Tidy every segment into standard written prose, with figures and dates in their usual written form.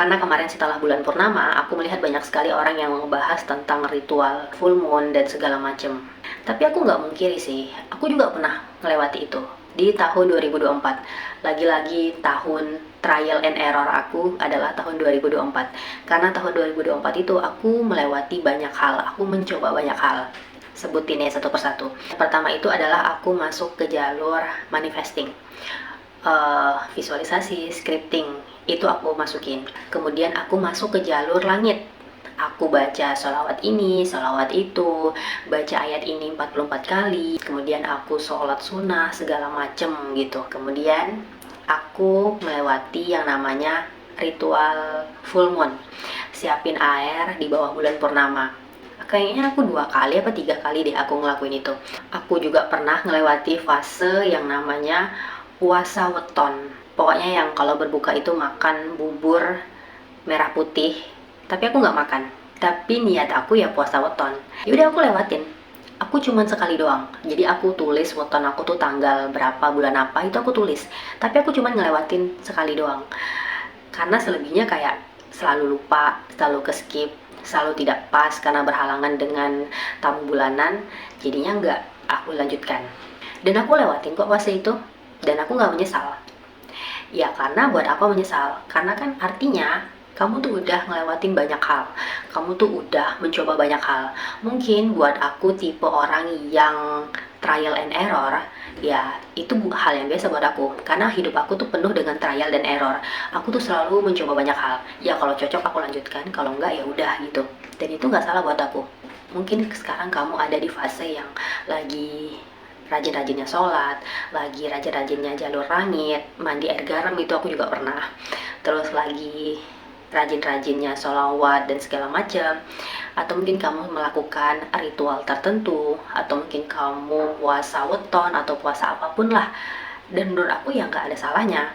Karena kemarin setelah bulan purnama, aku melihat banyak sekali orang yang membahas tentang ritual full moon dan segala macam. Tapi aku nggak mungkiri sih, aku juga pernah melewati itu di tahun 2024. Lagi-lagi tahun trial and error aku adalah tahun 2024. Karena tahun 2024 itu aku melewati banyak hal, aku mencoba banyak hal. Sebutin ya satu persatu. Pertama itu adalah aku masuk ke jalur manifesting. Visualisasi, scripting, itu aku masukin. Kemudian aku masuk ke jalur langit. Aku baca sholawat ini, sholawat itu, baca ayat ini 44 kali. Kemudian aku sholat sunnah, segala macem gitu. Kemudian aku melewati yang namanya ritual full moon. Siapin air di bawah bulan purnama. Kayaknya aku 2 kali apa 3 kali deh aku ngelakuin itu. Aku juga pernah ngelewati fase yang namanya puasa weton. Pokoknya yang kalau berbuka itu makan bubur merah putih. Tapi aku nggak makan. Tapi niat aku ya puasa weton. Yaudah aku lewatin. Aku cuman sekali doang. Jadi aku tulis weton aku tuh tanggal berapa, bulan apa, itu aku tulis. Tapi aku cuman ngelewatin sekali doang. Karena selebihnya kayak selalu lupa, selalu ke-skip, selalu tidak pas karena berhalangan dengan tamu bulanan. Jadinya nggak aku lanjutkan. Dan aku lewatin kok fase itu. Dan aku nggak menyesal. Ya karena buat apa menyesal? Karena kan artinya kamu tuh udah ngelewatin banyak hal. Kamu tuh udah mencoba banyak hal. Mungkin buat aku tipe orang yang trial and error, ya itu hal yang biasa buat aku. Karena hidup aku tuh penuh dengan trial dan error. Aku tuh selalu mencoba banyak hal. Ya kalau cocok aku lanjutkan, kalau enggak ya udah gitu. Dan itu nggak salah buat aku. Mungkin sekarang kamu ada di fase yang lagi rajin-rajinnya sholat, lagi rajin-rajinnya jalur langit, mandi air garam itu aku juga pernah. Terus lagi rajin-rajinnya sholawat dan segala macam. Atau mungkin kamu melakukan ritual tertentu, atau mungkin kamu puasa weton atau puasa apapun lah. Dan menurut aku ya nggak ada salahnya.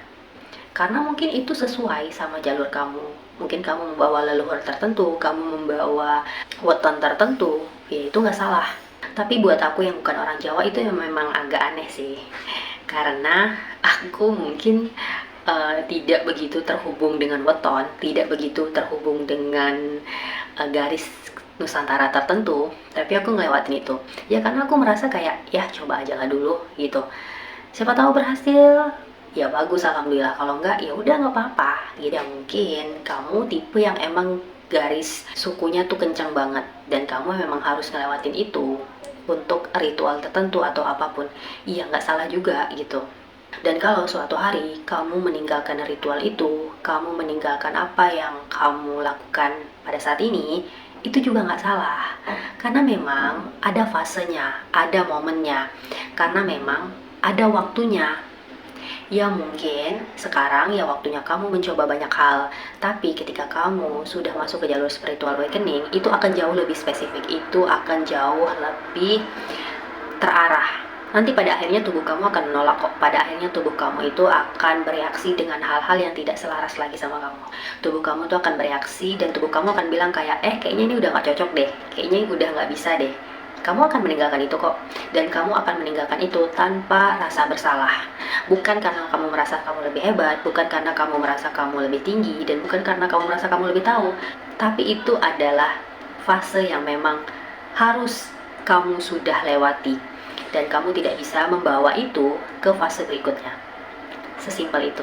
Karena mungkin itu sesuai sama jalur kamu. Mungkin kamu membawa leluhur tertentu, kamu membawa weton tertentu, ya itu nggak salah. Tapi buat aku yang bukan orang Jawa itu memang agak aneh sih. Karena aku mungkin tidak begitu terhubung dengan weton, tidak begitu terhubung dengan garis Nusantara tertentu, tapi aku ngelewatin itu. Ya karena aku merasa kayak ya coba aja lah dulu gitu. Siapa tahu berhasil, ya bagus alhamdulillah. Kalau enggak ya udah nggak apa-apa. Jadi mungkin kamu tipe yang emang garis sukunya tuh kencang banget dan kamu memang harus ngelewatin itu untuk ritual tertentu atau apapun. Iya nggak salah juga gitu. Dan kalau suatu hari kamu meninggalkan ritual itu, kamu meninggalkan apa yang kamu lakukan pada saat ini, itu juga nggak salah. Karena memang ada fasenya, ada momennya. Karena memang ada waktunya. Ya mungkin sekarang ya waktunya kamu mencoba banyak hal. Tapi ketika kamu sudah masuk ke jalur spiritual awakening, itu akan jauh lebih spesifik. Itu akan jauh lebih terarah. Nanti pada akhirnya tubuh kamu akan menolak kok. Pada akhirnya tubuh kamu itu akan bereaksi dengan hal-hal yang tidak selaras lagi sama kamu. Tubuh kamu tuh akan bereaksi dan tubuh kamu akan bilang kayak, kayaknya ini udah gak cocok deh. Kayaknya ini udah gak bisa deh. Kamu akan meninggalkan itu kok. Dan kamu akan meninggalkan itu tanpa rasa bersalah. Bukan karena kamu merasa kamu lebih hebat, bukan karena kamu merasa kamu lebih tinggi, dan bukan karena kamu merasa kamu lebih tahu. Tapi itu adalah fase yang memang harus kamu sudah lewati. Dan kamu tidak bisa membawa itu ke fase berikutnya. Sesimpel itu.